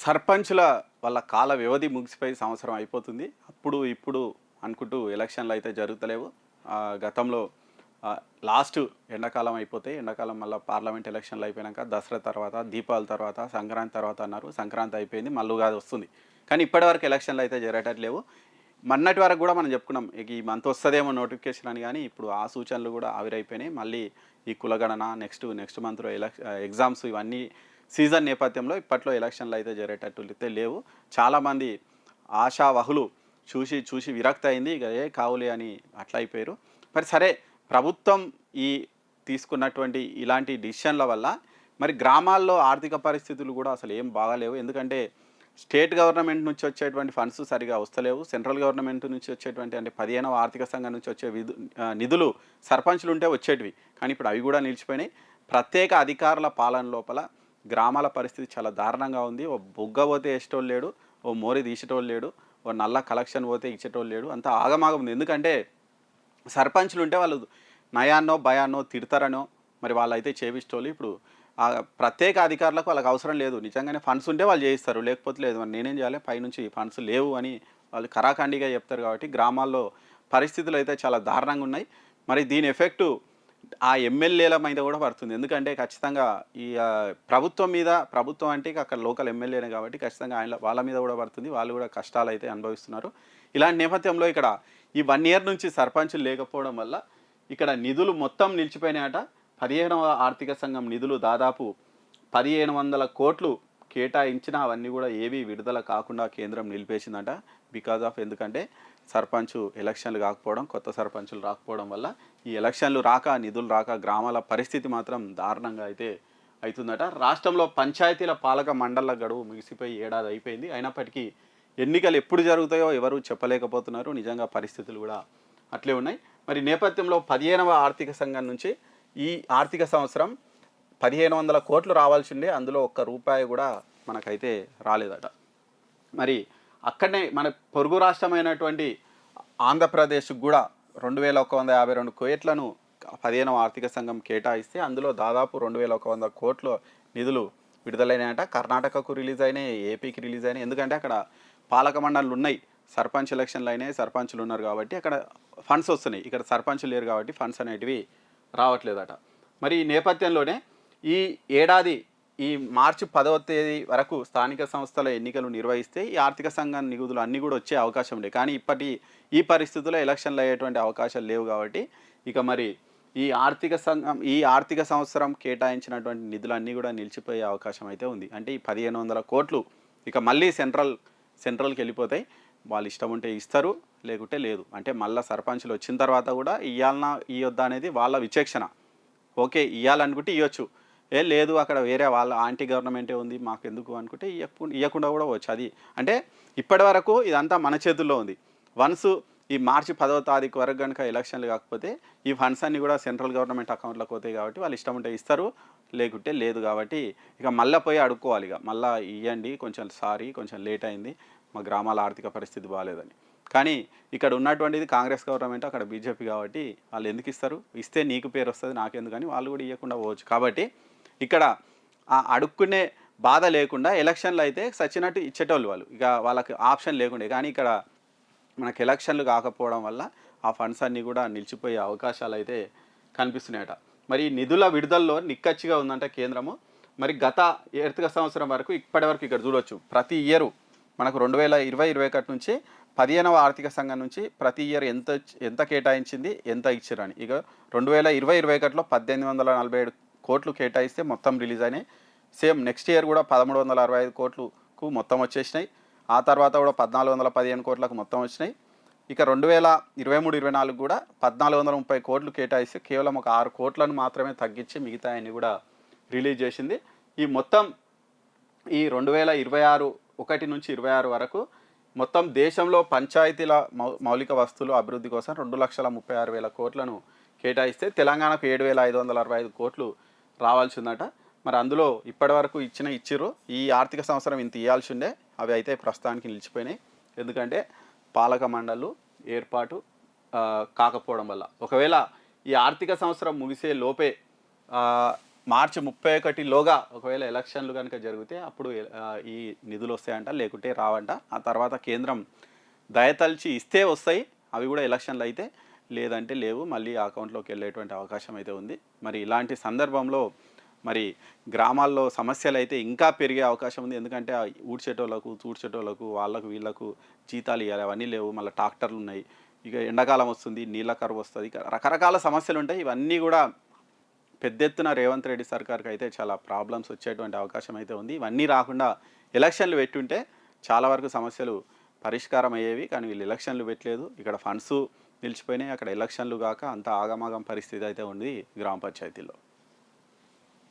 సర్పంచుల వాళ్ళ కాల వ్యవధి ముగిసిపోయి సంవత్సరం అయిపోతుంది. అప్పుడు ఇప్పుడు అనుకుంటూ ఎలక్షన్లు అయితే జరుగుతలేవు. గతంలో లాస్ట్ ఎండాకాలం అయిపోతే ఎండాకాలం మళ్ళీ పార్లమెంట్ ఎలక్షన్లు అయిపోయాక దసరా తర్వాత, దీపావళి తర్వాత, సంక్రాంతి తర్వాత అన్నారు. సంక్రాంతి అయిపోయింది, మళ్ళీ ఉగాది వస్తుంది. కానీ ఇప్పటివరకు ఎలక్షన్లు అయితే జరగట్లేవు. మొన్నటి వరకు కూడా మనం చెప్పుకున్నాం ఇక ఈ మంత్ వస్తుందేమో నోటిఫికేషన్ అని, కానీ ఇప్పుడు ఆ సూచనలు కూడా ఆవిరైపోయినాయి. మళ్ళీ ఈ కులగణన నెక్స్ట్ మంత్లో ఎగ్జామ్స్ ఇవన్నీ సీజన్ నేపథ్యంలో ఇప్పట్లో ఎలక్షన్లు అయితే జరిగేటట్టు అయితే లేవు. చాలామంది ఆశావహులు చూసి చూసి విరక్తి అయింది, ఇక ఏ కావులే అని అట్లా అయిపోయారు. మరి సరే, ప్రభుత్వం ఈ తీసుకున్నటువంటి ఇలాంటి డిసిషన్ల వల్ల మరి గ్రామాల్లో ఆర్థిక పరిస్థితులు కూడా అసలు ఏం బాగాలేవు. ఎందుకంటే స్టేట్ గవర్నమెంట్ నుంచి వచ్చేటువంటి ఫండ్స్ సరిగా వస్తలేవు. సెంట్రల్ గవర్నమెంట్ నుంచి వచ్చేటువంటి అంటే 15వ ఆర్థిక సంఘం నుంచి వచ్చే నిధులు సర్పంచులు ఉంటే వచ్చేటివి, కానీ ఇప్పుడు అవి కూడా నిలిచిపోయినాయి. ప్రత్యేక అధికారుల పాలన లోపల గ్రామాల పరిస్థితి చాలా దారుణంగా ఉంది. ఓ బొగ్గ పోతే వేసేటోళ్ళు లేడు, ఓ మోరి తీసేటోళ్ళు లేడు, ఓ నల్ల కలెక్షన్ పోతే ఇచ్చేటోళ్ళు లేడు. అంత ఆగమాగం ఉంది. ఎందుకంటే సర్పంచులు ఉంటే వాళ్ళు నయాన్నో భయాన్నో తిడతారనో మరి వాళ్ళైతే చేపిస్తోళ్ళు. ఇప్పుడు ప్రత్యేక అధికారులకు వాళ్ళకి అవసరం లేదు. నిజంగానే ఫండ్స్ ఉంటే వాళ్ళు చేయిస్తారు, లేకపోతే లేదు. మరి నేనేం చేయాలి, పైనుంచి ఫండ్స్ లేవు అని వాళ్ళు కరాఖండిగా చెప్తారు. కాబట్టి గ్రామాల్లో పరిస్థితులు అయితే చాలా దారుణంగా ఉన్నాయి. మరి దీని ఎఫెక్టు ఆ ఎమ్మెల్యేల మీద కూడా పడుతుంది. ఎందుకంటే ఖచ్చితంగా ఈ ప్రభుత్వం అంటే అక్కడ లోకల్ ఎమ్మెల్యేనే కాబట్టి ఖచ్చితంగా వాళ్ళ మీద కూడా పడుతుంది. వాళ్ళు కూడా కష్టాలు అయితే అనుభవిస్తున్నారు. ఇలాంటి నేపథ్యంలో ఇక్కడ ఈ 1 ఇయర్ నుంచి సర్పంచులు లేకపోవడం వల్ల ఇక్కడ నిధులు మొత్తం నిలిచిపోయినాయట. 15వ ఆర్థిక సంఘం నిధులు దాదాపు 1500 కోట్లు కేటాయించినా అవన్నీ కూడా ఏవి విడుదల కాకుండా కేంద్రం నిలిపేసిందట. బికాజ్ ఆఫ్ ఎందుకంటే సర్పంచ్ ఎలక్షన్లు కాకపోవడం, కొత్త సర్పంచులు రాకపోవడం వల్ల ఈ ఎలక్షన్లు రాక, నిధులు రాక గ్రామాల పరిస్థితి మాత్రం దారుణంగా అయితే అవుతుందట. రాష్ట్రంలో పంచాయతీల పాలక మండళ్ల గడువు ముగిసిపోయి ఏడాది అయిపోయింది. అయినప్పటికీ ఎన్నికలు ఎప్పుడు జరుగుతాయో ఎవరు చెప్పలేకపోతున్నారు. నిజంగా పరిస్థితులు కూడా అట్లే ఉన్నాయి. మరి నేపథ్యంలో 15వ ఆర్థిక సంఘం నుంచి ఈ ఆర్థిక సంవత్సరం 1500 కోట్లు రావాల్సి ఉండే, అందులో ఒక్క రూపాయి కూడా మనకైతే రాలేదట. మరి అక్కడనే మన పొరుగు రాష్ట్రమైనటువంటి ఆంధ్రప్రదేశ్కు కూడా 2152 కోట్లను 15వ ఆర్థిక సంఘం కేటాయిస్తే అందులో దాదాపు 2100 కోట్ల నిధులు విడుదలైనాయట. కర్ణాటకకు రిలీజ్ అయినాయి, ఏపీకి రిలీజ్ అయినాయి. ఎందుకంటే అక్కడ పాలక మండళ్ళు ఉన్నాయి, సర్పంచ్ ఎలక్షన్లు అయినాయి, సర్పంచులు ఉన్నారు కాబట్టి అక్కడ ఫండ్స్ వస్తున్నాయి. ఇక్కడ సర్పంచులు లేరు కాబట్టి ఫండ్స్ అనేటివి రావట్లేదట. మరి ఈ నేపథ్యంలోనే ఈ ఏడాది ఈ మార్చి 10వ తేదీ వరకు స్థానిక సంస్థల ఎన్నికలు నిర్వహిస్తే ఈ ఆర్థిక సంఘం నిధులు అన్నీ కూడా వచ్చే అవకాశం లేదు. కానీ ఈ పరిస్థితుల్లో ఎలక్షన్లు అయ్యేటువంటి అవకాశాలు లేవు కాబట్టి ఇక మరి ఈ ఆర్థిక సంవత్సరం కేటాయించినటువంటి నిధులన్నీ కూడా నిలిచిపోయే అవకాశం అయితే ఉంది. అంటే ఈ 1500 కోట్లు ఇక మళ్ళీ సెంట్రల్కి వెళ్ళిపోతాయి. వాళ్ళు ఇష్టం ఉంటే ఇస్తారు, లేకుంటే లేదు. అంటే మళ్ళీ సర్పంచులు వచ్చిన తర్వాత కూడా ఇవ్వాలన్నా ఇవ్వద్దా అనేది వాళ్ళ విచక్షణ. ఓకే, ఇవ్వాలనుకుంటే ఇవ్వచ్చు, లేదు అక్కడ వేరే వాళ్ళ యాంటీ గవర్నమెంటే ఉంది మాకు ఎందుకు అనుకుంటే ఇవ్వకుండా కూడా వచ్చు. అది అంటే ఇప్పటి వరకు ఇదంతా మన చేతుల్లో ఉంది. వన్స్ ఈ మార్చి 10వ తారీఖు వరకు కనుక ఎలక్షన్లు కాకపోతే ఈ ఫండ్స్ అన్నీ కూడా సెంట్రల్ గవర్నమెంట్ అకౌంట్లోకి పోతాయి కాబట్టి వాళ్ళు ఇష్టం ఉంటే ఇస్తారు, లేకుంటే లేదు. కాబట్టి ఇక మళ్ళీ పోయి అడుక్కోవాలి. ఇక మళ్ళీ ఇవ్వండి, కొంచెం లేట్ అయింది, మా గ్రామాల ఆర్థిక పరిస్థితి బాగాలేదని. కానీ ఇక్కడ ఉన్నటువంటిది కాంగ్రెస్ గవర్నమెంట్, అక్కడ బీజేపీ కాబట్టి వాళ్ళు ఎందుకు ఇస్తారు? ఇస్తే నీకు పేరు వస్తుంది, నాకెందుకని వాళ్ళు కూడా ఇవ్వకుండా పోవచ్చు. కాబట్టి ఇక్కడ అడుక్కునే బాధ లేకుండా ఎలక్షన్లు అయితే సచ్చినట్టు ఇచ్చేటోళ్ళు వాళ్ళు, ఇక వాళ్ళకి ఆప్షన్ లేకుండే. కానీ ఇక్కడ మనకు ఎలక్షన్లు కాకపోవడం వల్ల ఆ ఫండ్స్ అన్నీ కూడా నిలిచిపోయే అవకాశాలు అయితే కనిపిస్తున్నాయట. మరి నిధుల విడుదలలో నిక్కచ్చిగా ఉందంట కేంద్రము. మరి గత ఆర్థిక సంవత్సరం వరకు ఇప్పటివరకు ఇక్కడ చూడవచ్చు, ప్రతి ఇయరు మనకు 2020-21 నుంచి 15వ ఆర్థిక సంఘం నుంచి ప్రతి ఇయర్ ఎంత కేటాయించింది, ఎంత ఇచ్చారని. ఇక 2020-21లో 1847 కోట్లు కేటాయిస్తే మొత్తం రిలీజ్ అయినాయి. సేమ్ నెక్స్ట్ ఇయర్ కూడా 1365 కోట్లకు మొత్తం వచ్చేసినాయి. ఆ తర్వాత కూడా 1415 కోట్లకు మొత్తం వచ్చినాయి. ఇక 2023-24 కూడా 1430 కోట్లు కేటాయిస్తే కేవలం ఒక 6 కోట్లను మాత్రమే తగ్గించి మిగతా అన్ని కూడా రిలీజ్ చేసింది. ఈ మొత్తం ఈ 2026 నుంచి 26 వరకు మొత్తం దేశంలో పంచాయతీల మౌలిక వస్తువులు అభివృద్ధి కోసం 2,36,000 కోట్లను కేటాయిస్తే తెలంగాణకు 7,565 కోట్లు రావాల్సిందట. మరి అందులో ఇప్పటివరకు ఇచ్చిర్రు. ఈ ఆర్థిక సంవత్సరం ఇంత ఇవ్వాల్సి ఉండే, అవి అయితే ప్రస్తుతానికి నిలిచిపోయినాయి. ఎందుకంటే పాలక మండళ్ళు ఏర్పాటు కాకపోవడం వల్ల. ఒకవేళ ఈ ఆర్థిక సంవత్సరం ముగిసే లోపే మార్చి 31లోగా ఒకవేళ ఎలక్షన్లు కనుక జరిగితే అప్పుడు ఈ నిధులు వస్తాయంట, లేకుంటే రావంట. ఆ తర్వాత కేంద్రం దయతలిచి ఇస్తే వస్తాయి, అవి కూడా ఎలక్షన్లు అయితే, లేదంటే లేవు, మళ్ళీ ఆ అకౌంట్లోకి వెళ్ళేటువంటి అవకాశం అయితే ఉంది. మరి ఇలాంటి సందర్భంలో మరి గ్రామాల్లో సమస్యలు అయితే ఇంకా పెరిగే అవకాశం ఉంది. ఎందుకంటే ఊడ్చేటోళ్ళకు, తూడ్చేటోళ్ళకు, వాళ్ళకు వీళ్ళకు జీతాలు ఇవ్వాలి, అవన్నీ లేవు. మళ్ళీ ట్రాక్టర్లు ఉన్నాయి, ఇక ఎండాకాలం వస్తుంది, నీళ్ళ కరువు వస్తుంది, ఇక రకరకాల సమస్యలు ఉంటాయి. ఇవన్నీ కూడా పెద్ద ఎత్తున రేవంత్ రెడ్డి సర్కార్కి అయితే చాలా ప్రాబ్లమ్స్ వచ్చేటువంటి అవకాశం అయితే ఉంది. ఇవన్నీ రాకుండా ఎలక్షన్లు పెట్టుంటే చాలా వరకు సమస్యలు పరిష్కారం అయ్యేవి. కానీ వీళ్ళు ఎలక్షన్లు పెట్టలేదు, ఇక్కడ ఫండ్స్ నిలిచిపోయినాయి, అక్కడ ఎలక్షన్లు కాక అంత ఆగమాగం పరిస్థితి అయితే ఉంది గ్రామ పంచాయతీలో.